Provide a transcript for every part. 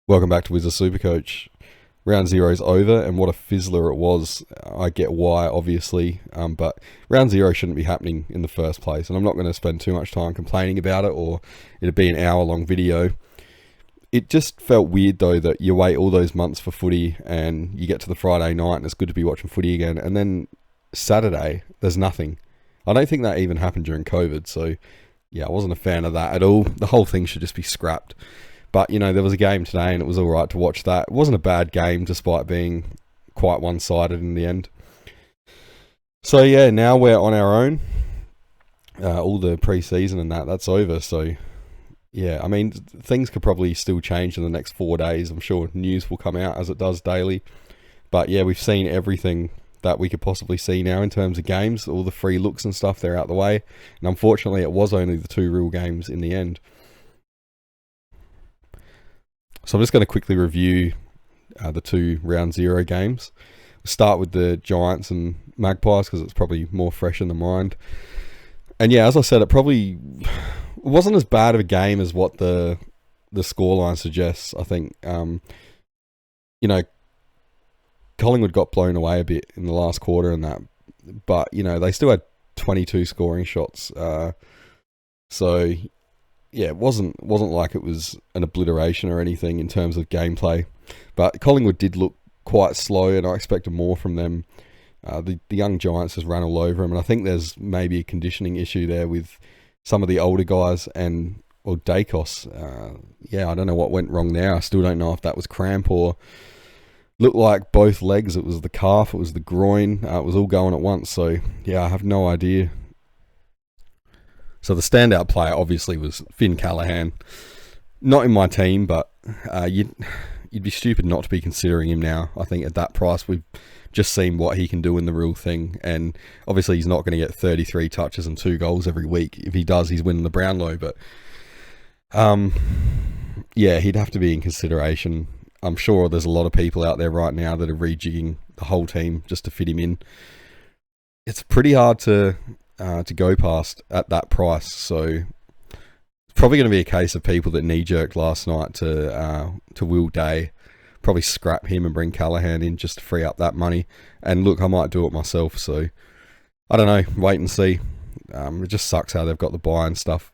Welcome back to Wizard Supercoach. Round zero's over, and what a fizzler it was. I get why, obviously, but round zero shouldn't be happening in the first place, and I'm not going to spend too much time complaining about it, or it'd be an hour-long video. It just felt weird, though, that you wait all those months for footy, and you get to the Friday night, and it's good to be watching footy again, and then Saturday, there's nothing. I don't think that even happened during COVID, so yeah, I wasn't a fan of that at all. The whole thing should just be scrapped. But, you know, there was a game today and it was all right to watch that. It wasn't a bad game despite being quite one-sided in the end. So, yeah, now we're on our own. All the pre-season and that's over. So, yeah, I mean, things could probably still change in the next 4 days. I'm sure news will come out as it does daily. But, yeah, we've seen everything that we could possibly see now in terms of games. All the free looks and stuff, they're out the way. And unfortunately, it was only the 2 real games in the end. So I'm just going to quickly review the 2 round zero games. We'll start with the Giants and Magpies because it's probably more fresh in the mind. And yeah, as I said, it probably wasn't as bad of a game as what the scoreline suggests. I think, you know, Collingwood got blown away a bit in the last quarter and that. But, you know, they still had 22 scoring shots. So yeah, it wasn't like it was an obliteration or anything in terms of gameplay. But Collingwood did look quite slow, and I expected more from them. The young Giants just ran all over them, and I think there's maybe a conditioning issue there with some of the older guys or Dacos. Yeah, I don't know what went wrong there. I still don't know if that was cramp or looked like both legs. It was the calf, it was the groin. It was all going at once. So yeah, I have no idea. So the standout player obviously was Finn Callaghan. Not in my team, but you'd be stupid not to be considering him now. I think at that price, we've just seen what he can do in the real thing. And obviously he's not going to get 33 touches and 2 goals every week. If he does, he's winning the Brownlow. But yeah, he'd have to be in consideration. I'm sure there's a lot of people out there right now that are rejigging the whole team just to fit him in. It's pretty hard to go past at that price, so it's probably going to be a case of people that knee-jerked last night to Will Day, probably scrap him and bring Callaghan in just to free up that money. And look, I might do it myself, so I don't know, wait and see. It just sucks how they've got the buy and stuff.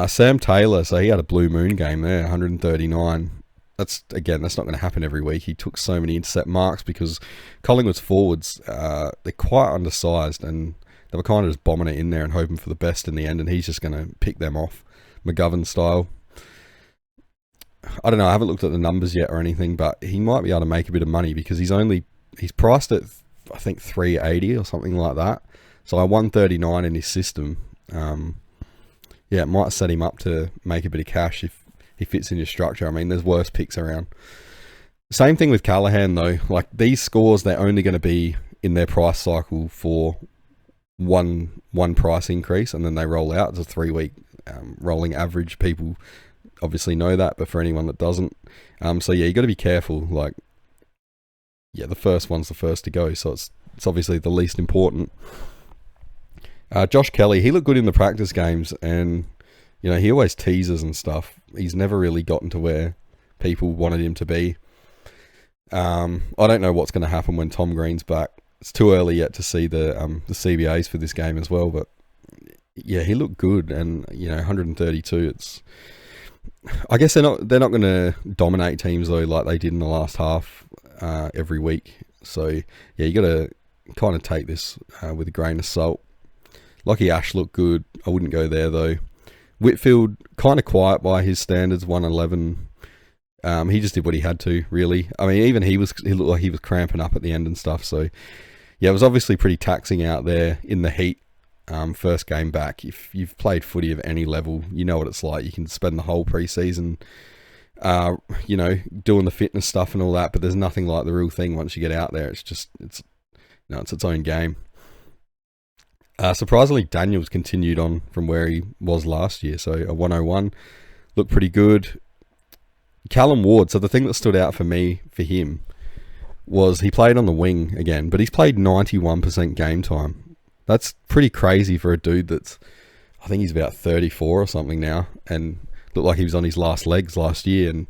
Sam Taylor, so he had a blue moon game there, 139. That's not going to happen every week. He took so many intercept marks because Collingwood's forwards, they're quite undersized, and they were kind of just bombing it in there and hoping for the best in the end, and he's just going to pick them off, McGovern style. I don't know, I haven't looked at the numbers yet or anything, but he might be able to make a bit of money because he's priced at, I think, 380 or something like that. So I 139 in his system. Yeah, it might set him up to make a bit of cash if he fits in your structure. I mean, there's worse picks around. Same thing with Callaghan, though. Like, these scores, they're only going to be in their price cycle for one price increase, and then they roll out. It's a 3-week rolling average. People obviously know that, but for anyone that doesn't. So, yeah, you got to be careful. Like, yeah, the first one's the first to go, so it's obviously the least important. Josh Kelly, he looked good in the practice games, and you know, he always teases and stuff. He's never really gotten to where people wanted him to be. I don't know what's going to happen when Tom Green's back. It's too early yet to see the CBAs for this game as well. But yeah, he looked good, and you know, 132. I guess they're not going to dominate teams though, like they did in the last half every week. So yeah, you got to kind of take this with a grain of salt. Lockie Ash looked good. I wouldn't go there though. Whitfield, kind of quiet by his standards, 111. He just did what he had to, really. I mean, even he looked like he was cramping up at the end and stuff. So, yeah, it was obviously pretty taxing out there in the heat. First game back. If you've played footy of any level, you know what it's like. You can spend the whole pre-season, you know, doing the fitness stuff and all that, but there's nothing like the real thing once you get out there. It's its own game. Surprisingly, Daniels continued on from where he was last year, so a 101 looked pretty good. Callum Ward, so the thing that stood out for me for him was he played on the wing again, but he's played 91% game time. That's pretty crazy for a dude that's, I think he's about 34 or something now, and looked like he was on his last legs last year, and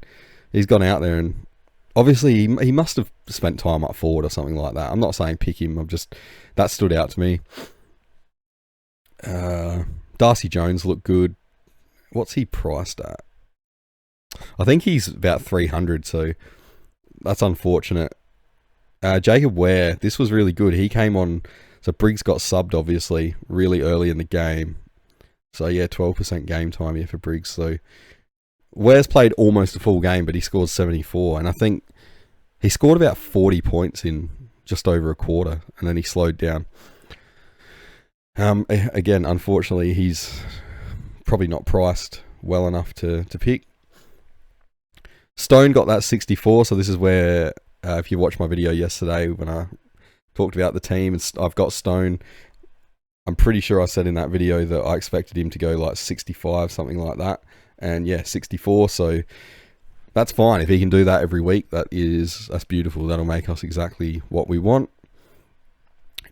he's gone out there and obviously he must have spent time up forward or something like that. I'm not saying pick him. That stood out to me. Darcy Jones looked good. What's he priced at? I think he's about 300, so that's unfortunate. Jacob Ware, this was really good. He came on, so Briggs got subbed obviously really early in the game. So yeah, 12% game time here for Briggs. So Ware's played almost a full game, but he scored 74, and I think he scored about 40 points in just over a quarter, and then he slowed down. Again, unfortunately, he's probably not priced well enough to pick. Stone got that 64, so this is where, if you watched my video yesterday when I talked about the team, I've got Stone. I'm pretty sure I said in that video that I expected him to go like 65, something like that. And yeah, 64, so that's fine. If he can do that every week, that's beautiful. That'll make us exactly what we want.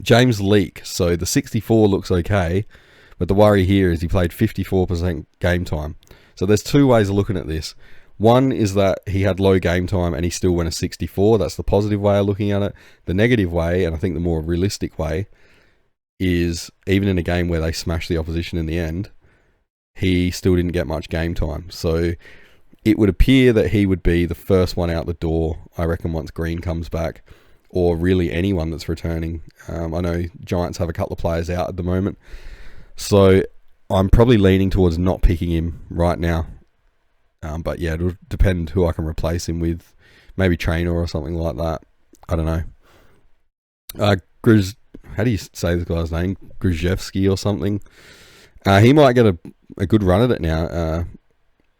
James Leake, so the 64 looks okay, but the worry here is he played 54% game time. So there's two ways of looking at this. One is that he had low game time and he still went a 64. That's the positive way of looking at it. The negative way, and I think the more realistic way, is even in a game where they smashed the opposition in the end, he still didn't get much game time. So it would appear that he would be the first one out the door, I reckon, once Green comes back, or really anyone that's returning. I know Giants have a couple of players out at the moment, so I'm probably leaning towards not picking him right now. But yeah, it'll depend who I can replace him with. Maybe Trainer or something like that. I don't know. How do you say this guy's name? Grzyewski or something. He might get a good run at it now.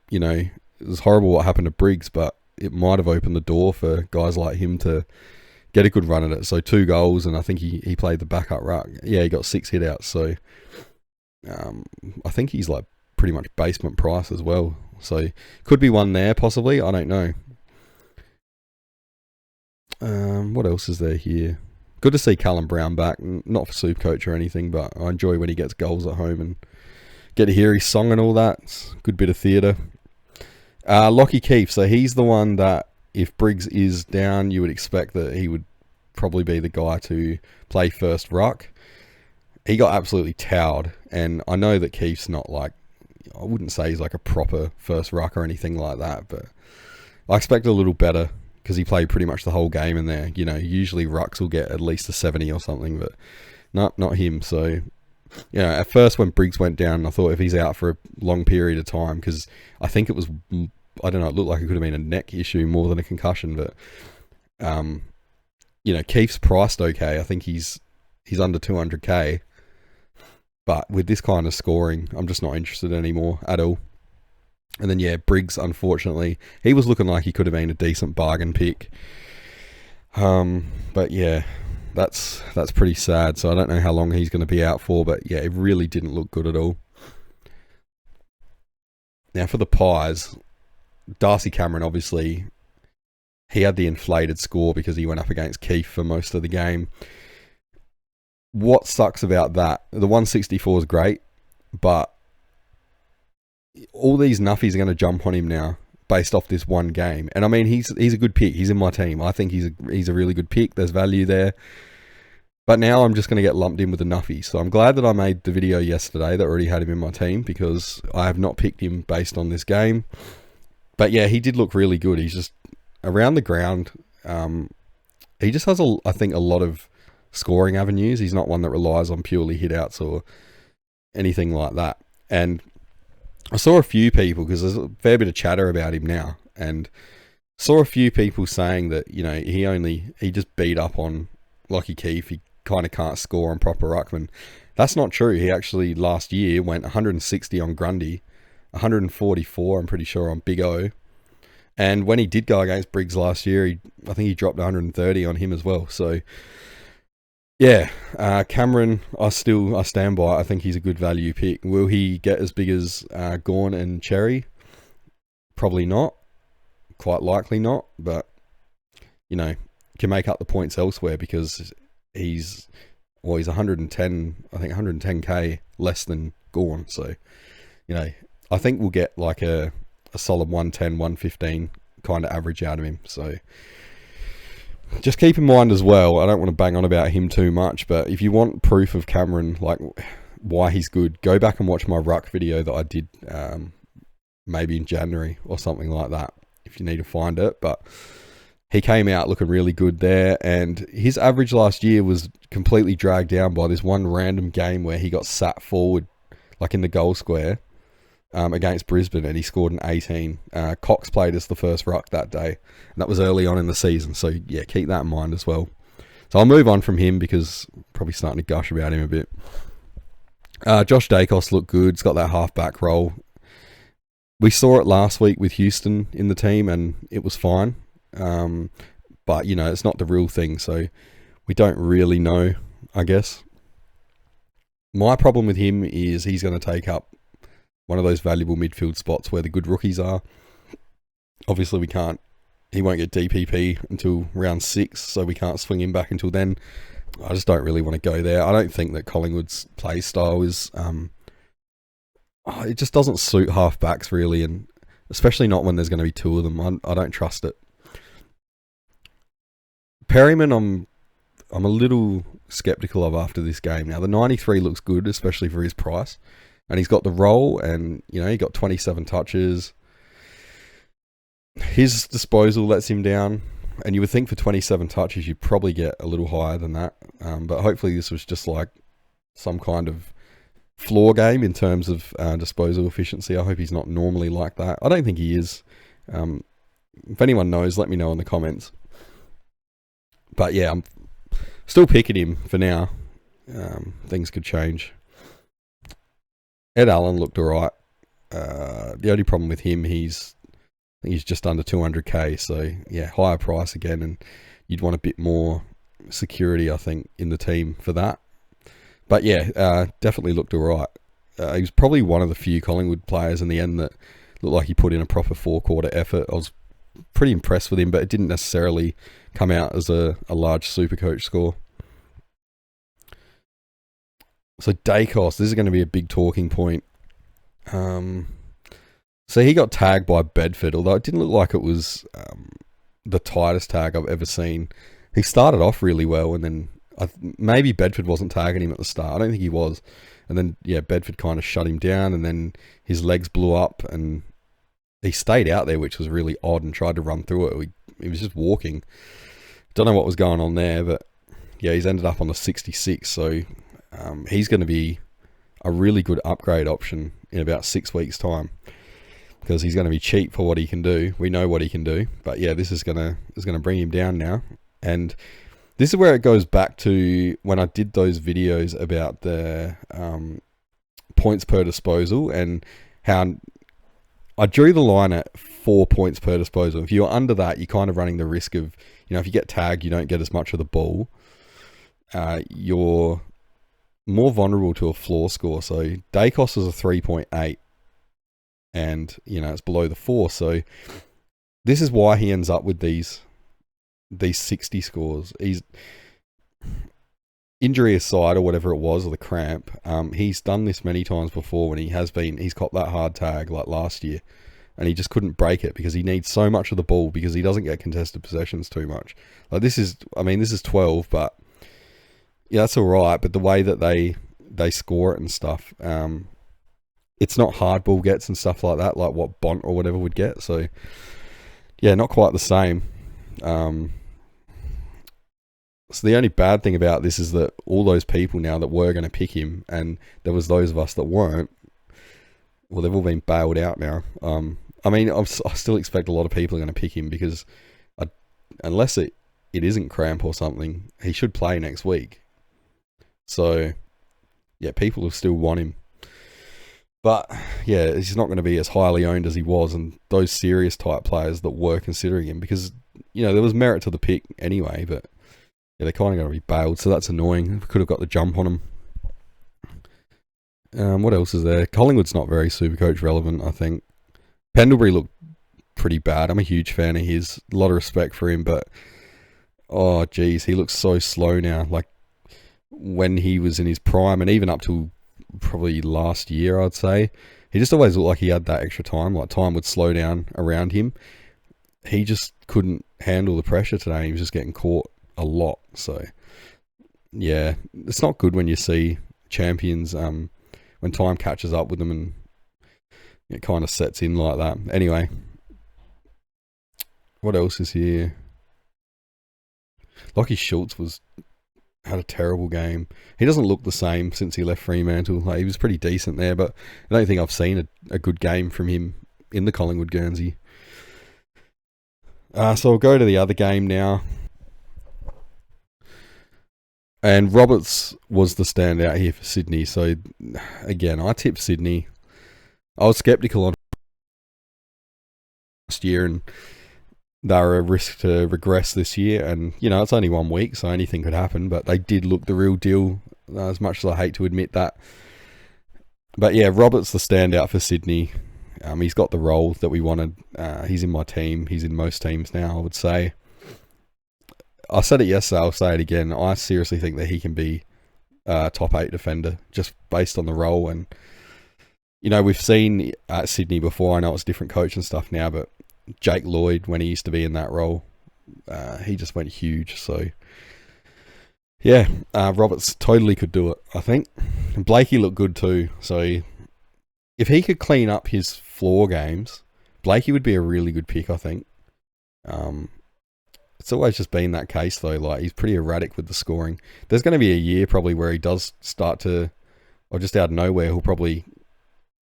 You know, it was horrible what happened to Briggs, but it might have opened the door for guys like him to get a good run at it. So 2 goals, and I think he played the backup ruck. Yeah, he got 6 hit-outs. So I think he's like pretty much basement price as well. So could be one there possibly. I don't know. What else is there here? Good to see Callum Brown back. Not for Supercoach or anything, but I enjoy when he gets goals at home and get to hear his song and all that. It's a good bit of theatre. Lockie Keefe. So he's the one that if Briggs is down, you would expect that he would probably be the guy to play first ruck. He got absolutely towed, and I know that Keefe's not like, I wouldn't say he's like a proper first ruck or anything like that, but I expect a little better because he played pretty much the whole game in there. You know, usually rucks will get at least a 70 or something, but not him. So, you know, at first when Briggs went down, I thought if he's out for a long period of time, because I think it was, I don't know, it looked like it could have been a neck issue more than a concussion, but, you know, Keefe's priced okay. I think he's under 200k. But with this kind of scoring, I'm just not interested anymore at all. And then, yeah, Briggs, unfortunately, he was looking like he could have been a decent bargain pick. But yeah, that's pretty sad. So I don't know how long he's going to be out for. But yeah, it really didn't look good at all. Now for the Pies, Darcy Cameron, obviously, he had the inflated score because he went up against Keefe for most of the game. What sucks about that, the 164 is great, but all these nuffies are going to jump on him now based off this one game. And I mean, he's a good pick. He's in my team. I think he's a really good pick. There's value there. But now I'm just going to get lumped in with the nuffies. So I'm glad that I made the video yesterday that already had him in my team, because I have not picked him based on this game. But yeah, he did look really good. He's just around the ground. He just has, I think, a lot of scoring avenues. He's not one that relies on purely hit-outs or anything like that. And I saw a few people, because there's a fair bit of chatter about him now, and saw a few people saying that, you know, he just beat up on Lockie Keefe. He kind of can't score on proper ruckman. That's not true. He actually last year went 160 on Grundy, 144 I'm pretty sure on Big O, and when he did go against Briggs last year, I think he dropped 130 on him as well. So yeah, Cameron, I stand by. I think he's a good value pick. Will he get as big as Gawn and Cherry? Probably not. Quite likely not. But, you know, can make up the points elsewhere, because he's 110, I think 110k less than Gawn. So, you know, I think we'll get like a a solid 110, 115 kind of average out of him. So just keep in mind as well, I don't want to bang on about him too much, but if you want proof of Cameron, like why he's good, go back and watch my ruck video that I did maybe in January or something like that, if you need to find it. But he came out looking really good there, and his average last year was completely dragged down by this one random game where he got sat forward, like in the goal square, against Brisbane, and he scored an 18. Cox played as the first ruck that day, and that was early on in the season. So yeah, keep that in mind as well. So I'll move on from him because I'm probably starting to gush about him a bit. Josh Dacos looked good. He's got that half-back role. We saw it last week with Houston in the team, and it was fine. But, you know, it's not the real thing, so we don't really know, I guess. My problem with him is he's going to take up one of those valuable midfield spots where the good rookies are. Obviously, he won't get DPP until round 6, so we can't swing him back until then. I just don't really want to go there. I don't think that Collingwood's play style is... it just doesn't suit half-backs, really, and especially not when there's going to be 2 of them. I don't trust it. Perryman, I'm a little sceptical of after this game. Now, the 93 looks good, especially for his price. And he's got the role, and, you know, he got 27 touches. His disposal lets him down. And you would think for 27 touches, you'd probably get a little higher than that. But hopefully this was just like some kind of floor game in terms of disposal efficiency. I hope he's not normally like that. I don't think he is. If anyone knows, let me know in the comments. But yeah, I'm still picking him for now. Things could change. Ed Allen looked alright. The only problem with him, he's just under 200k, so yeah, higher price again, and you'd want a bit more security, I think, in the team for that. But yeah, definitely looked alright. He was probably one of the few Collingwood players in the end that looked like he put in a proper 4-quarter effort. I was pretty impressed with him, but it didn't necessarily come out as a large Supercoach score. So Dacos, this is going to be a big talking point. So he got tagged by Bedford, although it didn't look like it was the tightest tag I've ever seen. He started off really well, and then maybe Bedford wasn't tagging him at the start. I don't think he was. And then, yeah, Bedford kind of shut him down, and then his legs blew up, and he stayed out there, which was really odd, and tried to run through it. He was just walking. Don't know what was going on there, but yeah, he's ended up on the 66, so he's going to be a really good upgrade option in about 6 weeks' time, because he's going to be cheap for what he can do. We know what he can do, but yeah, this is going to bring him down now. And this is where it goes back to when I did those videos about the points per disposal, and how I drew the line at 4 points per disposal. If you're under that, you're kind of running the risk of, you know, if you get tagged, you don't get as much of the ball. You're more vulnerable to a floor score. So Dacos is a 3.8, and, you know, it's below the 4. So this is why he ends up with these 60 scores. He's, injury aside or whatever it was, or the cramp, he's done this many times before when he's copped that hard tag like last year, and he just couldn't break it because he needs so much of the ball, because he doesn't get contested possessions too much. Like this is 12, but yeah, that's all right. But the way that they score it and stuff, it's not hard ball gets and stuff like that, like what Bont or whatever would get. So yeah, not quite the same. So the only bad thing about this is that all those people now that were going to pick him, and there was those of us that weren't, well, they've all been bailed out now. I mean, I still expect a lot of people are going to pick him, because unless it isn't cramp or something, he should play next week. So yeah, people will still want him. But yeah, he's not going to be as highly owned as he was, and those serious type players that were considering him, because, you know, there was merit to the pick anyway, but yeah, they're kind of going to be bailed, so that's annoying. We could have got the jump on him. What else is there? Collingwood's not very Supercoach relevant, I think. Pendlebury looked pretty bad. I'm a huge fan of his. A lot of respect for him, but oh geez, he looks so slow now. Like when he was in his prime, and even up to probably last year, I'd say, He just always looked like he had that extra time, like time would slow down around him. He just couldn't handle the pressure today. He was just getting caught a lot. So, yeah, it's not good when you see champions, when time catches up with them and it kind of sets in like that. Anyway, what else is here? Lachie Schultz had a terrible game. He doesn't look the same since he left Fremantle. Like, he was pretty decent there, but I don't think I've seen a good game from him in the Collingwood Guernsey. So I'll go to the other game now. And Roberts was the standout here for Sydney. So, again, I tipped Sydney. I was sceptical on last year, and they were a risk to regress this year. And, it's only 1 week, so anything could happen. But they did look the real deal, as much as I hate to admit that. But, yeah, Roberts the standout for Sydney. He's got the role that we wanted. He's in my team. He's in most teams now, I would say. I said it yesterday, I'll say it again. I seriously think that he can be a top 8 defender, just based on the role. And, we've seen at Sydney before. I know it's different coach and stuff now, but Jake Lloyd, when he used to be in that role, he just went huge. So, yeah, Roberts totally could do it, I think. And Blakey looked good too. So, if he could clean up his floor games, Blakey would be a really good pick, I think. It's always just been that case, though. Like, he's pretty erratic with the scoring. There's going to be a year probably where he does start to, or just out of nowhere, he'll probably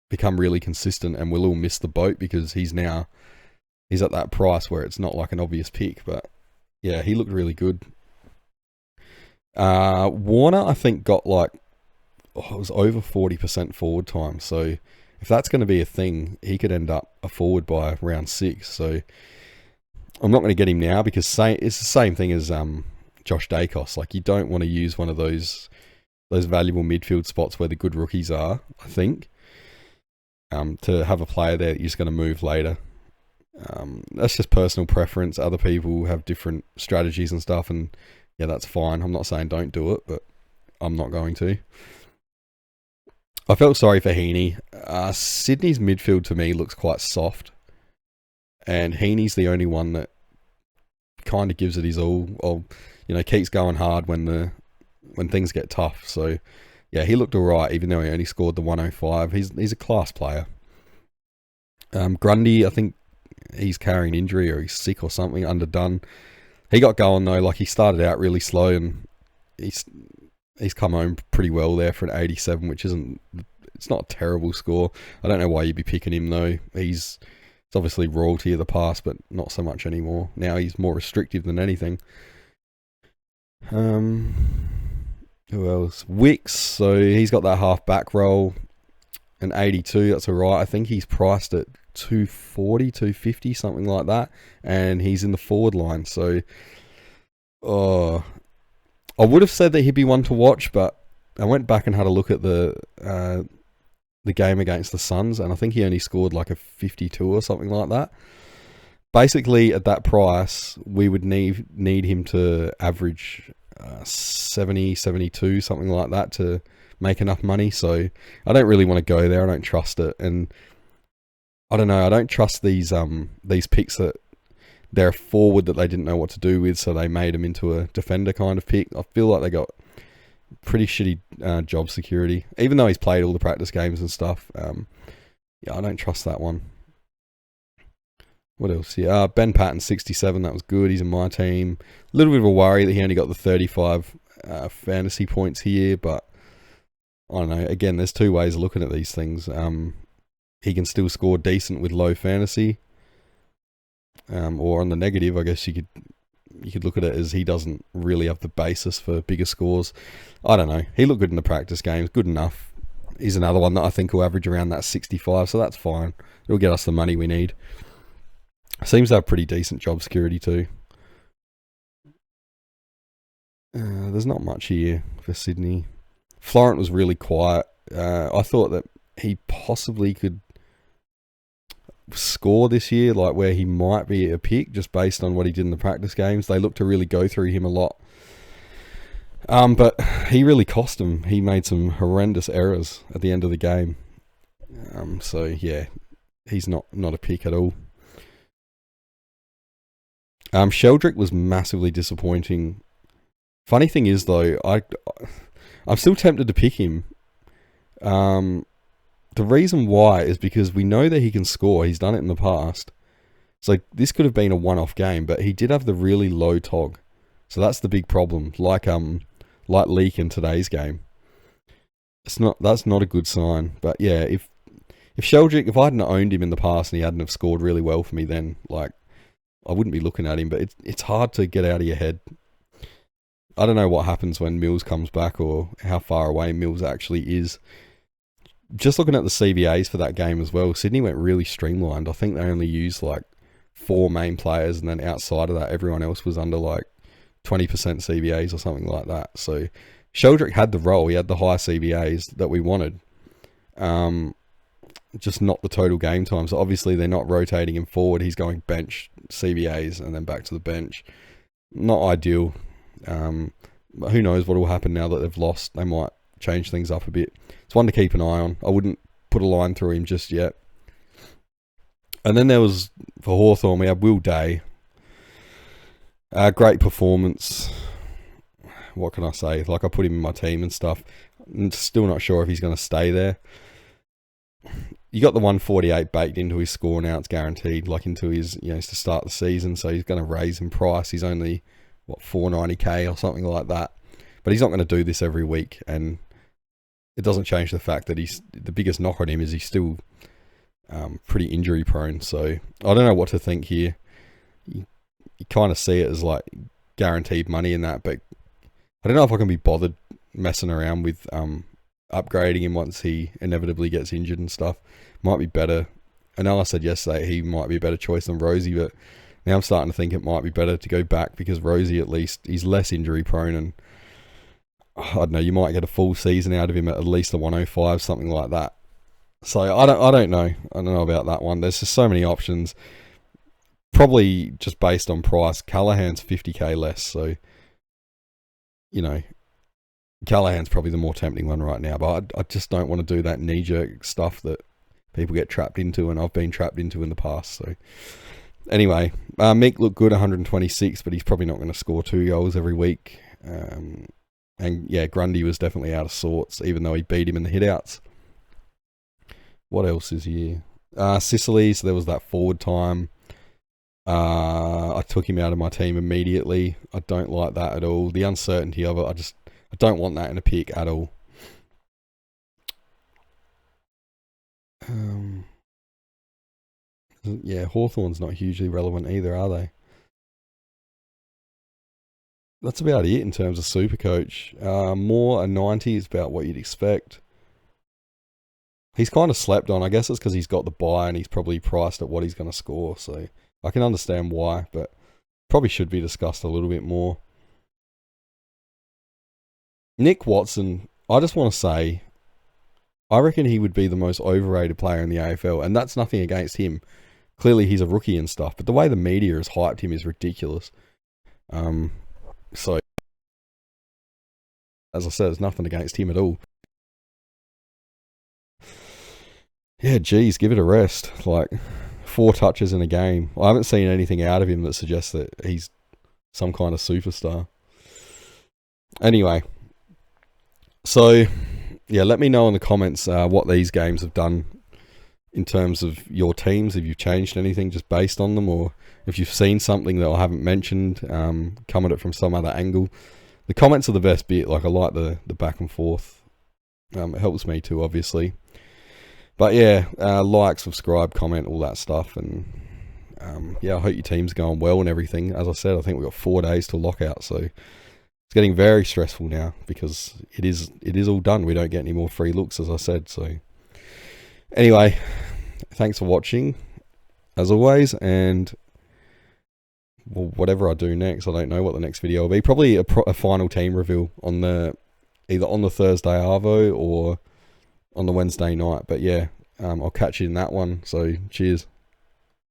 become really consistent and we'll all miss the boat because he's at that price where it's not like an obvious pick. But, yeah, he looked really good. Warner, I think, got it was over 40% forward time. So, if that's going to be a thing, he could end up a forward by round 6. So, I'm not going to get him now because it's the same thing as Josh Dacos. Like, you don't want to use one of those valuable midfield spots where the good rookies are, I think, to have a player there that you're just going to move later. That's just personal preference. Other people have different strategies and stuff, and yeah, that's fine. I'm not saying don't do it, but I'm not going to. I felt sorry for Heaney. Sydney's midfield to me looks quite soft. And Heaney's the only one that kind of gives it his all, or keeps going hard when things get tough. So, yeah, he looked alright, even though he only scored the 105. He's a class player. Grundy, I think he's carrying injury or he's sick or something, underdone. He got going though. Like, he started out really slow, and he's come home pretty well there for an 87, which it's not a terrible score. I don't know why you'd be picking him though. It's obviously royalty of the past, but not so much anymore. Now he's more restrictive than anything. Who else? Wicks, so he's got that half back roll. An 82, that's alright. I think he's priced at 240, 250, something like that. And he's in the forward line. So, I would have said that he'd be one to watch, but I went back and had a look at the game against the Suns, and I think he only scored like a 52 or something like that. Basically, at that price, we would need him to average 70, 72, something like that to make enough money. So I don't really want to go there. I don't trust it, and I don't know. I don't trust these picks that they're a forward that they didn't know what to do with, so they made him into a defender kind of pick. I feel like they got pretty shitty job security, even though he's played all the practice games and stuff. Yeah, I don't trust that one. What else? Yeah, Ben Patton, 67. That was good. He's in my team. A little bit of a worry that he only got the 35 fantasy points here, but I don't know. Again, there's two ways of looking at these things. He can still score decent with low fantasy, or on the negative, I guess you could look at it as he doesn't really have the basis for bigger scores. I don't know. He looked good in the practice games. Good enough. He's another one that I think will average around that 65, so that's fine. It'll get us the money we need. Seems to have pretty decent job security too. There's not much here for Sydney. Florent was really quiet. I thought that he possibly could score this year, like where he might be a pick just based on what he did in the practice games. They looked to really go through him a lot. But he really cost him. He made some horrendous errors at the end of the game. So yeah, he's not a pick at all. Sheldrick was massively disappointing. Funny thing is though, I'm still tempted to pick him. The reason why is because we know that he can score. He's done it in the past. So this could have been a one-off game, but he did have the really low tog. So that's the big problem. Like Leak in today's game. That's not a good sign. But yeah, if Sheldrick, if I hadn't owned him in the past and he hadn't have scored really well for me, then like I wouldn't be looking at him. But it's hard to get out of your head. I don't know what happens when Mills comes back or how far away Mills actually is. Just looking at the CBAs for that game as well, Sydney went really streamlined. I think they only used like 4 main players, and then outside of that, everyone else was under like 20% CBAs or something like that. So Sheldrick had the role. He had the high CBAs that we wanted. Just not the total game time. So obviously they're not rotating him forward. He's going bench CBAs and then back to the bench. Not ideal. But who knows what will happen now that they've lost. They might change things up a bit. It's one to keep an eye on. I wouldn't put a line through him just yet. And then there was, for Hawthorn, we had Will Day. Great performance. What can I say? Like, I put him in my team and stuff. I'm still not sure if he's going to stay there. You got the 148 baked into his score now. It's guaranteed, like into his, to start the season. So he's going to raise in price. He's only, 490k or something like that. But he's not going to do this every week. And it doesn't change the fact that the biggest knock on him is he's still pretty injury prone. So I don't know what to think here. You kind of see it as like guaranteed money in that, but I don't know if I can be bothered messing around with upgrading him once he inevitably gets injured and stuff. Might be better. I know I said yesterday he might be a better choice than Rosie, but now I'm starting to think it might be better to go back because Rosie, at least, he's less injury prone, and I don't know, you might get a full season out of him at least a 105, something like that. So I don't know. I don't know about that one. There's just so many options. Probably just based on price. Callahan's 50k less, so Callahan's probably the more tempting one right now. But I just don't want to do that knee-jerk stuff that people get trapped into, and I've been trapped into in the past. So anyway, Mick looked good, 126, but he's probably not going to score 2 goals every week. And yeah, Grundy was definitely out of sorts, even though he beat him in the hitouts. What else is here? Sicily, so there was that forward time. I took him out of my team immediately. I don't like that at all. The uncertainty of it, I don't want that in a pick at all. Yeah, Hawthorn's not hugely relevant either, are they? That's about it in terms of Supercoach. More a 90 is about what you'd expect. He's kind of slept on. I guess it's because he's got the buy and he's probably priced at what he's going to score. So I can understand why, but probably should be discussed a little bit more. Nick Watson, I just want to say, I reckon he would be the most overrated player in the AFL, and that's nothing against him. Clearly he's a rookie and stuff, but the way the media has hyped him is ridiculous. So, as I said, there's nothing against him at all. Yeah, geez, give it a rest. Like, 4 touches in a game. I haven't seen anything out of him that suggests that he's some kind of superstar. Anyway, so, yeah, let me know in the comments what these games have done in terms of your teams, if you've changed anything just based on them, or if you've seen something that I haven't mentioned, come at it from some other angle. The comments are the best bit. Like, I like the back and forth. It helps me too, obviously. But yeah, like, subscribe, comment, all that stuff. And yeah, I hope your team's going well and everything. As I said, I think we've got 4 days to lockout, so it's getting very stressful now because it is all done. We don't get any more free looks, as I said. So anyway, thanks for watching, as always, and well, whatever I do next, I don't know what the next video will be. Probably a final team reveal on either on the Thursday Arvo or on the Wednesday night. But yeah, I'll catch you in that one. So cheers.